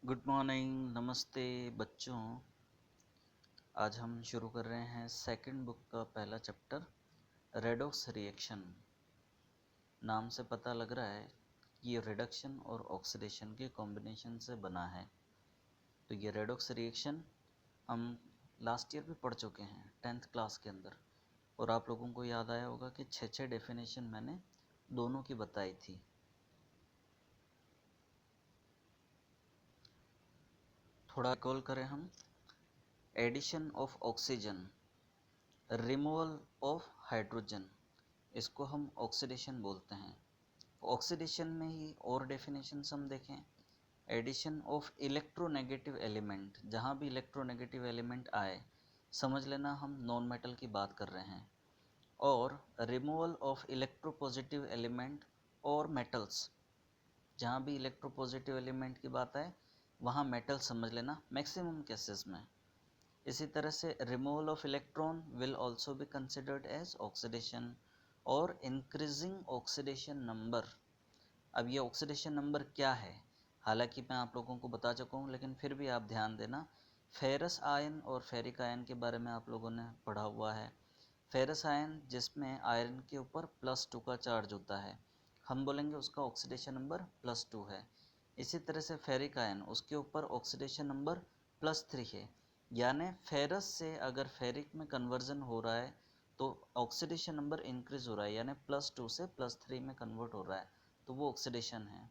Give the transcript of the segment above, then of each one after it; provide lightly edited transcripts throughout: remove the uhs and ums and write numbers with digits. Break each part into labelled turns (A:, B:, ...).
A: Good morning, नमस्ते बच्चों। आज हम शुरू कर रहे हैं सेकंड बुक का पहला चैप्टर, रेडॉक्स रिएक्शन। नाम से पता लग रहा है कि ये रिडक्शन और ऑक्सीडेशन के कॉम्बिनेशन से बना है। तो ये रेडॉक्स रिएक्शन हम लास्ट ईयर भी पढ़ चुके हैं 10th क्लास के अंदर, और आप लोगों को याद आया होगा कि 6 डेफिनेशन मैंने दोनों की बताई थी। थोड़ा रिकॉल करें हम। Addition of oxygen, removal of hydrogen, इसको हम ऑक्सीडेशन बोलते हैं। ऑक्सीडेशन में ही और डेफिनेशंस हम देखें। एडिशन ऑफ इलेक्ट्रोनेगेटिव एलिमेंट, जहाँ भी इलेक्ट्रोनेगेटिव एलिमेंट आए समझ लेना हम नॉन मेटल की बात कर रहे हैं। और रिमूवल ऑफ इलेक्ट्रोपॉजिटिव एलिमेंट और मेटल्स, जहाँ भी इलेक्ट्रोपॉजिटिव एलिमेंट की बात आए वहाँ मेटल समझ लेना मैक्सिमम केसेस में। इसी तरह से removal of electron will also be considered as oxidation. और इंक्रीजिंग ऑक्सीडेशन नंबर, अब ये ऑक्सीडेशन नंबर क्या है, हालांकि मैं आप लोगों को बता चुका हूँ, लेकिन फिर भी आप ध्यान देना। फेरस आयन और फेरिक आयन के बारे में आप लोगों ने पढ़ा हुआ है। फेरस आयन जिसमें आयरन के ऊपर +2 का चार्ज होता है, हम बोलेंगे उसका ऑक्सीडेशन नंबर +2 है। इसी तरह से फेरिक आयन, उसके ऊपर ऑक्सीडेशन नंबर +3 है। यानी फेरस से अगर फेरिक में कन्वर्जन हो रहा है तो ऑक्सीडेशन नंबर इंक्रीज हो रहा है, यानी +2 से +3 में कन्वर्ट हो रहा है, तो वो ऑक्सीडेशन है।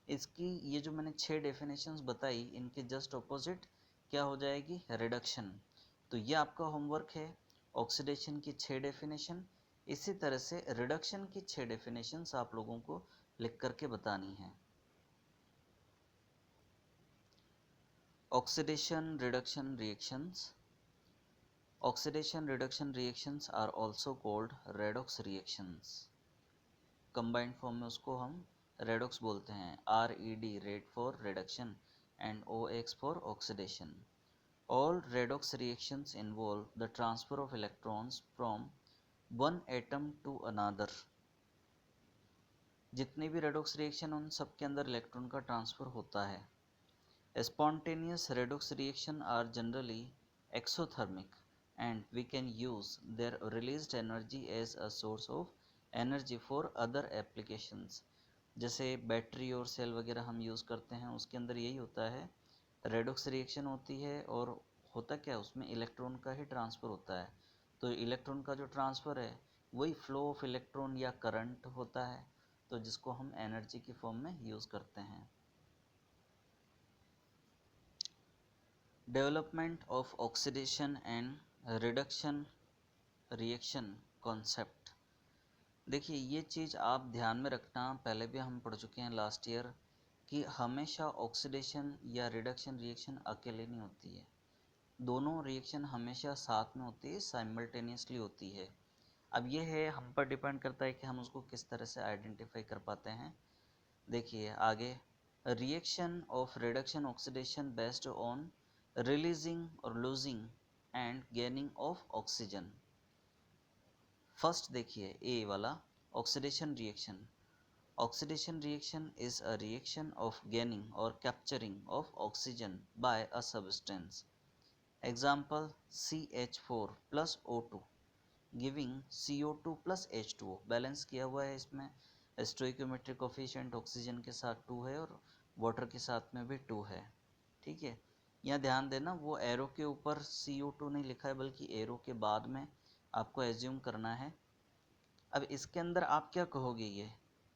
A: इसकी ये जो मैंने 6 डेफिनेशंस बताई, इनके जस्ट ऑपोजिट क्या हो जाएगी, रिडक्शन। तो ये आपका होमवर्क है, ऑक्सीडेशन की 6 डेफिनेशन। इसी तरह से रिडक्शन की 6 डेफिनेशंस आप लोगों को लिख करके बतानी है। Oxidation reduction reactions, oxidation reduction reactions are also called redox reactions। Combined form में उसको हम रेडॉक्स बोलते हैं। RED, red for reduction, and OX for oxidation. All redox reactions involve the transfer of electrons from one atom to another. जितनी भी redox reaction उन सब के अंदर इलेक्ट्रॉन का ट्रांसफर होता है। Spontaneous redox reaction are generally exothermic and we can use their released energy as a source of energy for other applications। जैसे बैटरी और सेल वगैरह हम यूज़ करते हैं, उसके अंदर यही होता है, रेडॉक्स रिएक्शन होती है, और होता क्या है उसमें इलेक्ट्रॉन का ही ट्रांसफ़र होता है। तो इलेक्ट्रॉन का जो ट्रांसफ़र है वही फ्लो ऑफ इलेक्ट्रॉन या करंट होता है, तो जिसको हम एनर्जी की फॉर्म में यूज़ करते हैं। Development of oxidation and reduction reaction concept. देखिए ये चीज़ आप ध्यान में रखना, पहले भी हम पढ़ चुके हैं लास्ट ईयर, कि हमेशा ऑक्सीडेशन या रिडक्शन रिएक्शन अकेले नहीं होती है, दोनों रिएक्शन हमेशा साथ में होती है, साइमल्टेनियसली होती है। अब ये है, हम पर डिपेंड करता है कि हम उसको किस तरह से आइडेंटिफाई कर पाते हैं। देखिए आगे, reaction of reduction oxidation based on releasing और losing and gaining of oxygen. First देखिए ए वाला, oxidation reaction. Oxidation reaction is a reaction of gaining और capturing of oxygen by a substance. Example CH4 plus O2 giving CO2 plus H2O। Balance किया हुआ है इसमें, stoichiometric coefficient oxygen के साथ 2 है और वाटर के साथ में भी 2 है। ठीक है, यहाँ ध्यान देना, वो एरो के ऊपर CO2 नहीं लिखा है, बल्कि एरो के बाद में आपको एज्यूम करना है। अब इसके अंदर आप क्या कहोगे,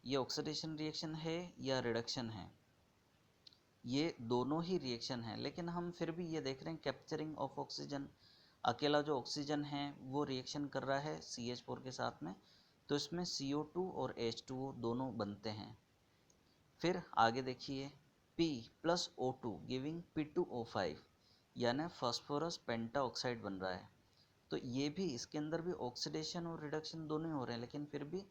A: ये ऑक्सीडेशन रिएक्शन है या रिडक्शन है? ये दोनों ही रिएक्शन है, लेकिन हम फिर भी ये देख रहे हैं कैप्चरिंग ऑफ ऑक्सीजन। अकेला जो ऑक्सीजन है वो रिएक्शन कर रहा है CH4 के साथ में, तो इसमें CO2 और H2O दोनों बनते हैं। फिर आगे देखिए, P plus O2 giving P2O5, यानी फास्फोरस पेंटा ऑक्साइड बन रहा है। तो ये भी, इसके अंदर भी ऑक्सीडेशन और रिडक्शन दोनों ही हो रहे हैं, लेकिन फिर भी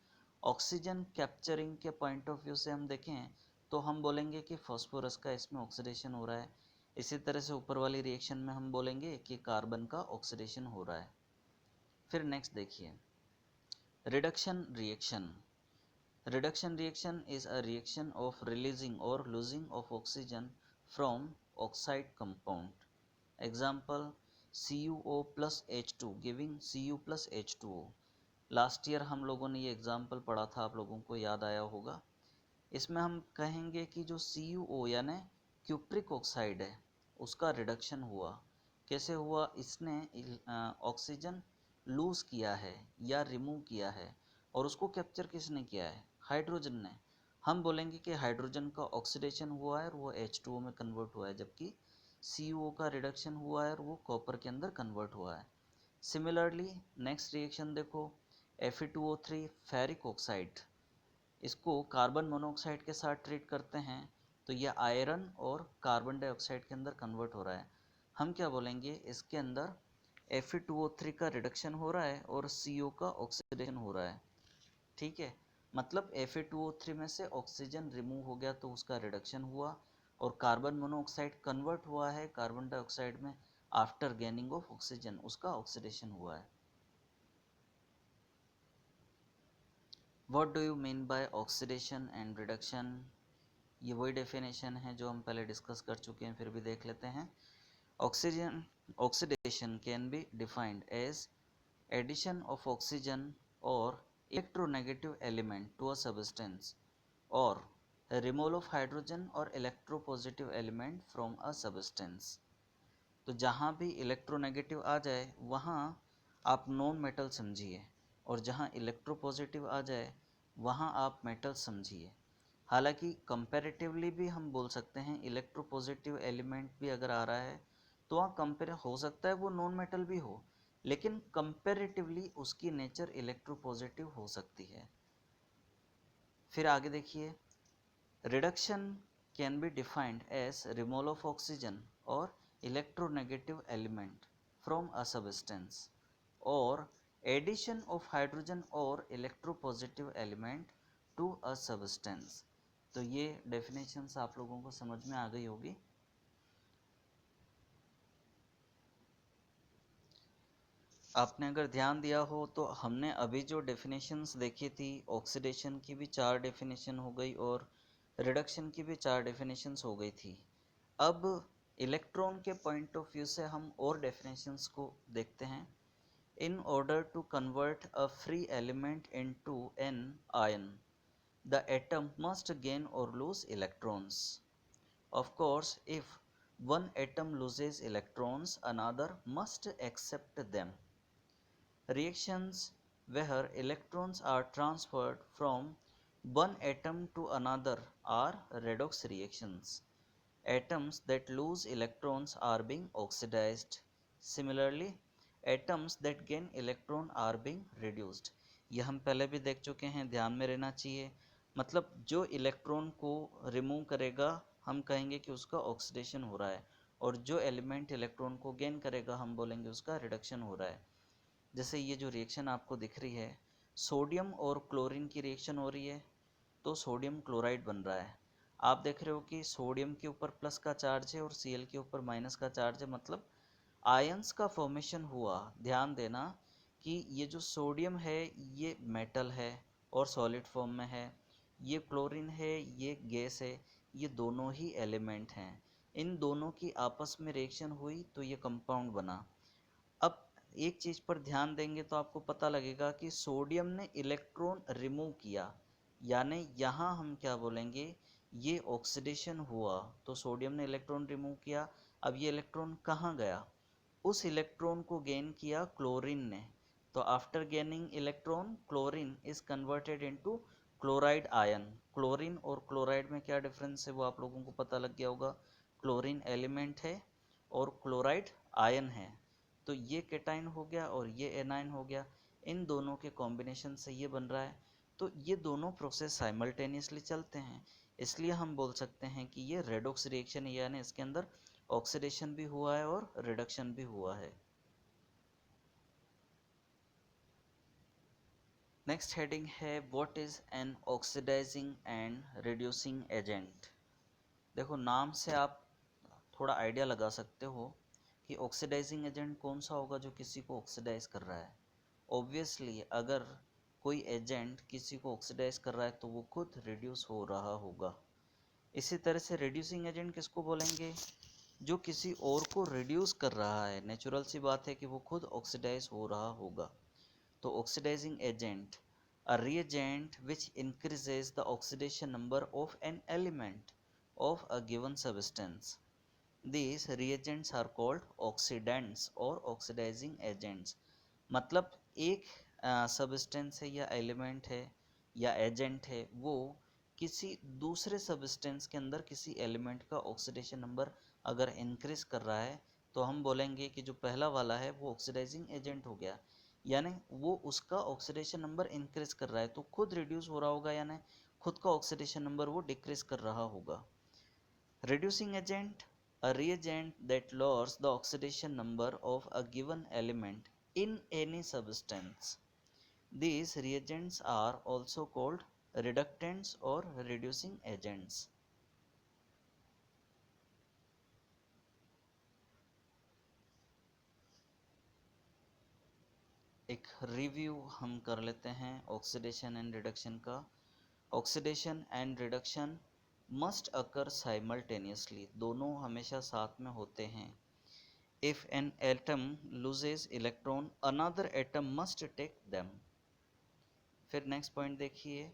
A: ऑक्सीजन कैप्चरिंग के पॉइंट ऑफ व्यू से हम देखें तो हम बोलेंगे कि फास्फोरस का इसमें ऑक्सीडेशन हो रहा है। इसी तरह से ऊपर वाली रिएक्शन में हम बोलेंगे कि कार्बन का ऑक्सीडेशन हो रहा है। फिर नेक्स्ट देखिए, reduction reaction. Reduction reaction is a reaction of releasing or losing of oxygen from oxide compound. Example, CuO plus H2 giving Cu plus H2O. Last year हम लोगों ने ये एग्जाम्पल पढ़ा था, आप लोगों को याद आया होगा। इसमें हम कहेंगे कि जो CuO यानी क्यूप्रिक ऑक्साइड है उसका रिडक्शन हुआ। कैसे हुआ? इसने ऑक्सीजन लूज किया है या रिमूव किया है, और उसको कैप्चर किसने किया है? हाइड्रोजन ने। हम बोलेंगे कि हाइड्रोजन का ऑक्सीडेशन हुआ है और वो H2O में कन्वर्ट हुआ है, जबकि CuO का रिडक्शन हुआ है और वो कॉपर के अंदर कन्वर्ट हुआ है। सिमिलरली नेक्स्ट रिएक्शन देखो, Fe2O3 फेरिक ऑक्साइड, इसको कार्बन मोनोऑक्साइड के साथ ट्रीट करते हैं तो यह आयरन और कार्बन डाइऑक्साइड के अंदर कन्वर्ट हो रहा है। हम क्या बोलेंगे? इसके अंदर Fe2O3 का रिडक्शन हो रहा है और CO का ऑक्सीडेशन हो रहा है। ठीक है, मतलब Fe2O3 में से ऑक्सीजन रिमूव हो गया तो उसका रिडक्शन हुआ, और कार्बन मोनोऑक्साइड कन्वर्ट हुआ है कार्बन डाइऑक्साइड में आफ्टर गेनिंग ऑफ ऑक्सीजन, उसका ऑक्सीडेशन हुआ है। What do you mean by oxidation and reduction? ये वही डेफिनेशन है जो हम पहले डिस्कस कर चुके हैं, फिर भी देख लेते हैं। Oxidation can be defined as addition of oxygen or electronegative element to a substance, or removal of hydrogen or electropositive element from a substance. तो जहाँ भी इलेक्ट्रोनेगेटिव आ जाए वहाँ आप नॉन मेटल समझिए, और जहाँ इलेक्ट्रोपॉजिटिव आ जाए वहाँ आप मेटल समझिए। हालांकि कंपैरेटिवली भी हम बोल सकते हैं इलेक्ट्रोपॉजिटिव एलिमेंट भी अगर आ रहा है तो वहाँ कंपेयर हो सकता है वो नॉन मेटल भी हो, लेकिन कंपैरेटिवली उसकी नेचर इलेक्ट्रोपॉजिटिव हो सकती है। फिर आगे देखिए, reduction can be defined as removal of oxygen और electronegative element from a substance, or addition of hydrogen or electropositive element to a substance। तो ये डेफिनेशंस आप लोगों को समझ में आ गई होगी। आपने अगर ध्यान दिया हो तो हमने अभी जो डेफिनेशंस देखी थी, ऑक्सीडेशन की भी 4 डेफिनेशन हो गई और रिडक्शन की भी 4 डेफिनेशंस हो गई थी। अब इलेक्ट्रॉन के पॉइंट ऑफ व्यू से हम और डेफिनेशंस को देखते हैं। In order to convert a free element into an ion, the atom must gain और lose electrons. Of course if one atom loses electrons, another must accept them. Reactions where electrons are transferred from one atom to another are redox reactions. Atoms that lose electrons are being oxidized. Similarly, atoms that gain electron are being reduced. ये हम पहले भी देख चुके हैं, ध्यान में रहना चाहिए। मतलब जो इलेक्ट्रॉन को रिमूव करेगा हम कहेंगे कि उसका ऑक्सीडेशन हो रहा है, और जो एलिमेंट इलेक्ट्रॉन को गेन करेगा हम बोलेंगे उसका रिडक्शन हो रहा है। जैसे ये जो रिएक्शन आपको दिख रही है, सोडियम और क्लोरीन की रिएक्शन हो रही है तो सोडियम क्लोराइड बन रहा है। आप देख रहे हो कि सोडियम के ऊपर प्लस का चार्ज है और Cl के ऊपर माइनस का चार्ज है, मतलब आयंस का फॉर्मेशन हुआ। ध्यान देना कि ये जो सोडियम है ये मेटल है और सॉलिड फॉर्म में है, ये क्लोरीन है ये गैस है, ये दोनों ही एलिमेंट हैं। इन दोनों की आपस में रिएक्शन हुई तो ये कंपाउंड बना। अब एक चीज़ पर ध्यान देंगे तो आपको पता लगेगा कि सोडियम ने इलेक्ट्रॉन रिमूव किया, यानी यहाँ हम क्या बोलेंगे, ये ऑक्सीडेशन हुआ। तो सोडियम ने इलेक्ट्रॉन रिमूव किया, अब ये इलेक्ट्रॉन कहाँ गया? उस इलेक्ट्रॉन को गेन किया क्लोरीन ने। तो after gaining electron, chlorine is converted into chloride ion. Chlorine और क्लोराइड में क्या डिफरेंस है वो आप लोगों को पता लग गया होगा। क्लोरीन एलिमेंट है और क्लोराइड आयन है, तो ये केटाइन हो गया और ये एनाइन हो गया। इन दोनों के कॉम्बिनेशन से ये बन रहा है। तो ये दोनों प्रोसेस साइमल्टेनियसली चलते हैं, इसलिए हम बोल सकते हैं कि ये रेडॉक्स रिएक्शन है, यानी इसके अंदर ऑक्सीडेशन भी हुआ है और रिडक्शन भी हुआ है। नेक्स्ट हेडिंग है what is an oxidising and reducing agent. देखो नाम से आप थोड़ा आइडिया लगा सकते हो कि ऑक्सीडाइजिंग एजेंट कौन सा होगा जो किसी को ऑक्सीडाइज कर रहा है। ऑब्वियसली अगर कोई एजेंट किसी को ऑक्सीडाइज कर रहा है तो वो खुद रिड्यूस हो रहा होगा। इसी तरह से रिड्यूसिंग एजेंट किसको बोलेंगे? जो किसी और को रिड्यूस कर रहा है, नेचुरल सी बात है कि वो खुद ऑक्सीडाइज हो रहा होगा। तो oxidising agent, a reagent which increases the oxidation number of an element of a given substance. These reagents are called oxidants और oxidizing agents। मतलब एक सब्सटेंस है या एलिमेंट है या एजेंट है, वो किसी दूसरे सब्सटेंस के अंदर किसी एलिमेंट का ऑक्सीडेशन नंबर अगर इंक्रीज कर रहा है तो हम बोलेंगे कि जो पहला वाला है वो ऑक्सीडाइजिंग एजेंट हो गया, यानी वो उसका ऑक्सीडेशन नंबर इंक्रीज कर रहा है तो खुद रिड्यूस हो रहा होगा, यानी खुद का ऑक्सीडेशन नंबर वो डिक्रीज कर रहा होगा। Reducing agent, a reagent that lowers the oxidation number of a given element in any substance. These reagents are also called reductants or reducing agents. एक रिव्यू हम कर लेते हैं ऑक्सीडेशन एंड रिडक्शन का। Oxidation and reduction must occur simultaneously, दोनों हमेशा साथ में होते हैं। If an atom loses electron, another atom must take them. फिर नेक्स्ट पॉइंट देखिए,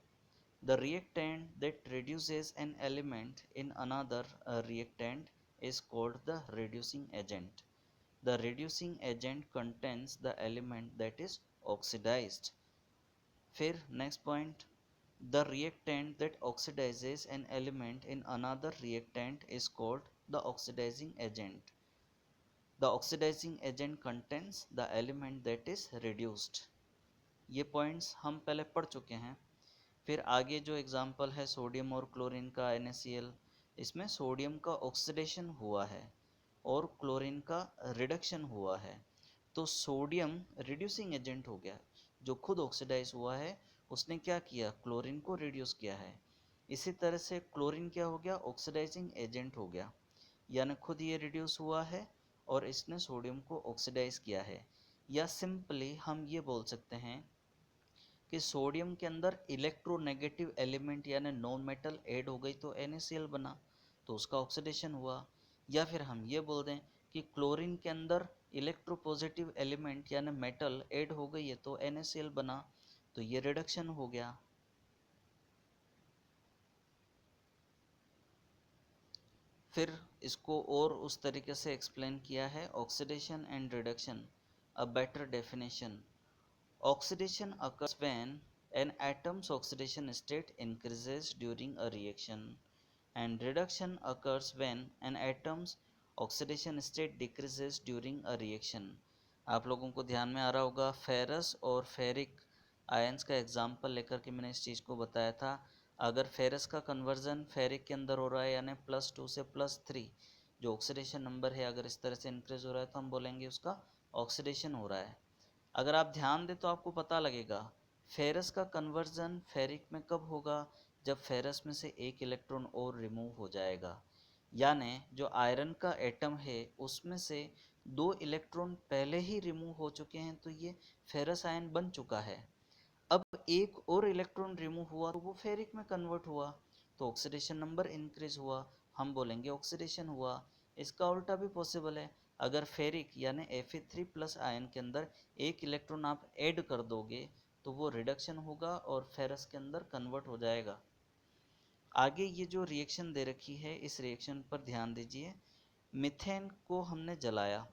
A: the reactant that reduces an element in another reactant is called the reducing agent. The reducing agent contains the element that is oxidized. फिर next point, the reactant that oxidizes an element in another reactant is called the oxidizing agent. The oxidizing agent contains the element that is reduced. ये points हम पहले पढ़ चुके हैं। फिर आगे जो एग्जांपल है सोडियम और क्लोरीन का NaCl, इसमें सोडियम का ऑक्सीडेशन हुआ है और क्लोरीन का रिडक्शन हुआ है, तो सोडियम रिड्यूसिंग एजेंट हो गया। जो खुद ऑक्सीडाइज हुआ है उसने क्या किया, क्लोरीन को रिड्यूस किया है। इसी तरह से क्लोरीन क्या हो गया, ऑक्सीडाइजिंग एजेंट हो गया, यानी खुद ये रिड्यूस हुआ है और इसने सोडियम को ऑक्सीडाइज किया है। या सिंपली हम ये बोल सकते हैं कि सोडियम के अंदर इलेक्ट्रोनेगेटिव एलिमेंट यानी नॉन मेटल ऐड हो गई तो NaCl बना, तो उसका ऑक्सीडेशन हुआ। या फिर हम ये बोल दें कि क्लोरीन के अंदर इलेक्ट्रोपॉजिटिव एलिमेंट यानी मेटल ऐड हो गई है तो NaCl बना, तो ये रिडक्शन हो गया। फिर इसको और उस तरीके से एक्सप्लेन किया है, oxidation and reduction, a better definition. Oxidation occurs when an atom's oxidation state increases during a reaction, and reduction occurs when an atom's oxidation state decreases during a reaction. आप लोगों को ध्यान में आ रहा होगा, फेरस और फेरिक आयंस का example लेकर के मैंने इस चीज़ को बताया था। अगर फेरस का कन्वर्जन फेरिक के अंदर हो रहा है यानी +2 से +3, जो ऑक्सीडेशन नंबर है अगर इस तरह से इंक्रीज हो रहा है तो हम बोलेंगे उसका ऑक्सीडेशन हो रहा है। अगर आप ध्यान दें तो आपको पता लगेगा फेरस का कन्वर्जन फेरिक में कब होगा, जब फेरस में से एक इलेक्ट्रॉन और रिमूव हो जाएगा, यानी जो आयरन का एटम है उसमें से 2 इलेक्ट्रॉन पहले ही रिमूव हो चुके हैं तो ये फेरस आयन बन चुका है। अब एक और इलेक्ट्रॉन रिमूव हुआ तो वो फेरिक में कन्वर्ट हुआ, तो ऑक्सीडेशन नंबर इंक्रीज हुआ, हम बोलेंगे ऑक्सीडेशन हुआ। इसका उल्टा भी पॉसिबल है, अगर फेरिक यानी Fe3+ आयन के अंदर एक इलेक्ट्रॉन आप ऐड कर दोगे तो वो रिडक्शन होगा और फेरस के अंदर कन्वर्ट हो जाएगा। आगे ये जो रिएक्शन दे रखी है इस रिएक्शन पर ध्यान दीजिए। मीथेन को हमने जलाया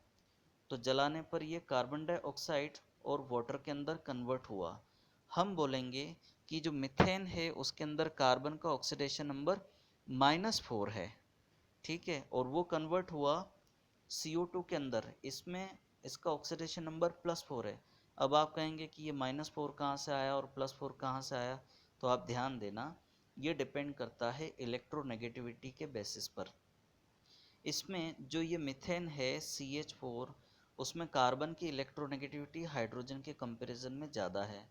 A: तो जलाने पर ये कार्बन डाइऑक्साइड और वाटर के अंदर कन्वर्ट हुआ। हम बोलेंगे कि जो मीथेन है उसके अंदर कार्बन का ऑक्सीडेशन नंबर -4 है, ठीक है, और वो कन्वर्ट हुआ CO2 के अंदर, इसमें इसका ऑक्सीडेशन नंबर +4 है। अब आप कहेंगे कि ये -4 कहाँ से आया और +4 कहाँ से आया, तो आप ध्यान देना ये डिपेंड करता है इलेक्ट्रोनेगेटिविटी के बेसिस पर। इसमें जो ये मीथेन है CH4, उसमें कार्बन की इलेक्ट्रोनेगेटिविटी हाइड्रोजन के कंपैरिजन में ज़्यादा है,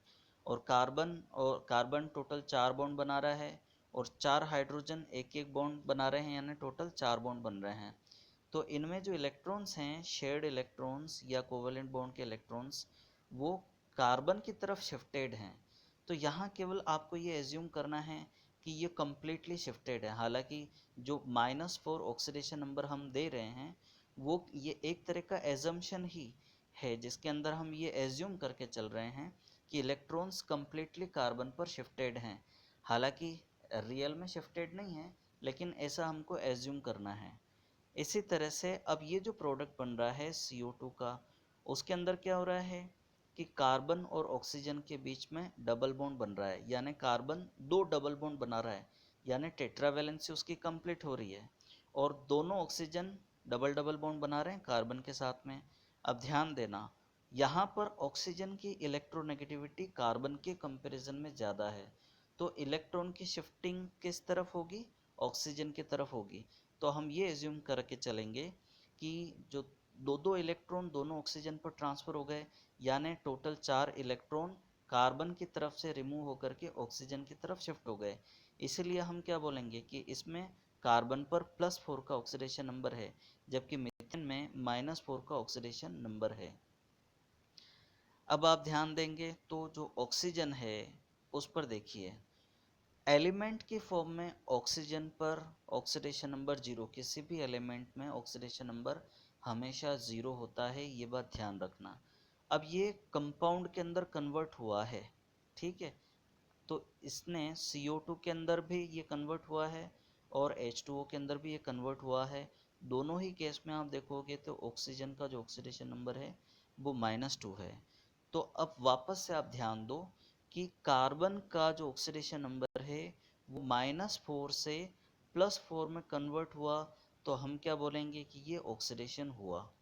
A: और कार्बन टोटल 4 बॉन्ड बना रहा है और 4 हाइड्रोजन एक एक बॉन्ड बना रहे हैं, यानी टोटल 4 बॉन्ड बन रहे हैं। तो इनमें जो इलेक्ट्रॉन्स हैं शेयर्ड इलेक्ट्रॉन्स या कोवेलेंट बॉन्ड के इलेक्ट्रॉन्स वो कार्बन की तरफ शिफ्टेड हैं। तो यहाँ केवल आपको ये एज्यूम करना है कि ये कम्प्लीटली शिफ्टेड है। हालांकि जो -4 ऑक्सीडेशन नंबर हम दे रहे हैं वो ये एक तरह का एजम्पशन ही है, जिसके अंदर हम ये एज्यूम करके चल रहे हैं कि इलेक्ट्रॉन्स कम्प्लीटली कार्बन पर शिफ्टेड हैं। हालांकि रियल में शिफ्टेड नहीं है, लेकिन ऐसा हमको एज्यूम करना है। इसी तरह से अब ये जो प्रोडक्ट बन रहा है CO2 का, उसके अंदर क्या हो रहा है कि कार्बन और ऑक्सीजन के बीच में डबल बॉन्ड बन रहा है, यानी कार्बन 2 डबल बॉन्ड बना रहा है, यानी टेट्रावैलेंसी उसकी कंप्लीट हो रही है, और दोनों ऑक्सीजन डबल डबल बॉन्ड बना रहे हैं कार्बन के साथ में। अब ध्यान देना, यहाँ पर ऑक्सीजन की इलेक्ट्रोनेगेटिविटी कार्बन के कंपैरिजन में ज़्यादा है, तो इलेक्ट्रॉन की शिफ्टिंग किस तरफ होगी? ऑक्सीजन की तरफ होगी। तो हम ये एज्यूम करके चलेंगे कि जो दो दो इलेक्ट्रॉन दोनों ऑक्सीजन पर ट्रांसफ़र हो गए, यानी टोटल 4 इलेक्ट्रॉन कार्बन की तरफ से रिमूव होकर के ऑक्सीजन की तरफ शिफ्ट हो गए। इसीलिए हम क्या बोलेंगे कि इसमें कार्बन पर +4 का ऑक्सीडेशन नंबर है, जबकि मीथेन में -4 का ऑक्सीडेशन नंबर है। अब आप ध्यान देंगे तो जो ऑक्सीजन है उस पर देखिए, एलिमेंट की फॉर्म में ऑक्सीजन पर ऑक्सीडेशन नंबर 0, किसी भी एलिमेंट में ऑक्सीडेशन नंबर हमेशा 0 होता है, ये बात ध्यान रखना। अब ये कंपाउंड के अंदर कन्वर्ट हुआ है, ठीक है, तो इसने CO2 के अंदर भी ये कन्वर्ट हुआ है और H2O के अंदर भी ये कन्वर्ट हुआ है। दोनों ही केस में आप देखोगे तो ऑक्सीजन का जो ऑक्सीडेशन नंबर है वो -2 है। तो अब वापस से आप ध्यान दो कि कार्बन का जो ऑक्सीडेशन नंबर है वो -4 से +4 में कन्वर्ट हुआ, तो हम क्या बोलेंगे कि ये ऑक्सीडेशन हुआ,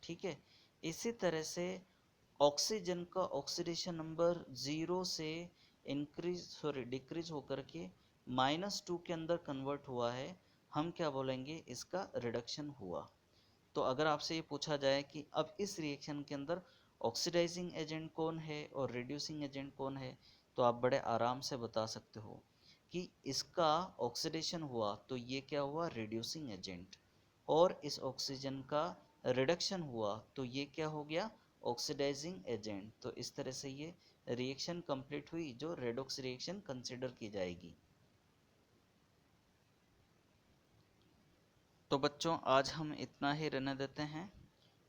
A: ठीक है। इसी तरह से ऑक्सीजन का ऑक्सीडेशन नंबर 0 से डिक्रीज होकर के -2 के अंदर कन्वर्ट हुआ है, हम क्या बोलेंगे? इसका रिडक्शन हुआ। तो अगर आपसे ये पूछा जाए कि अब इस रिएक्शन के अंदर ऑक्सीडाइजिंग एजेंट कौन है और रिड्यूसिंग एजेंट कौन है, तो आप बड़े आराम से बता सकते हो कि इसका ऑक्सीडेशन हुआ तो ये क्या हुआ? Reducing agent. और इस ऑक्सीजन का रिडक्शन हुआ तो ये क्या हो गया? Oxidising agent. तो इस तरह से ये रिएक्शन कंप्लीट हुई जो रेडॉक्स रिएक्शन कंसिडर की जाएगी। तो बच्चों आज हम इतना ही रहने देते हैं।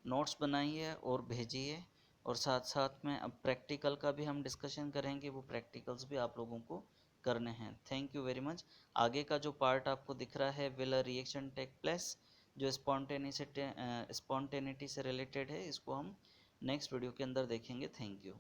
A: नोट्स बनाइए और भेजिए, और साथ साथ में अब प्रैक्टिकल का भी हम डिस्कशन करेंगे, वो प्रैक्टिकल्स भी आप लोगों को करने हैं। Thank you very much. आगे का जो पार्ट आपको दिख रहा है, will a reaction take place, जो स्पॉन्टेनिटी से रिलेटेड है, इसको हम नेक्स्ट वीडियो के अंदर देखेंगे। Thank you.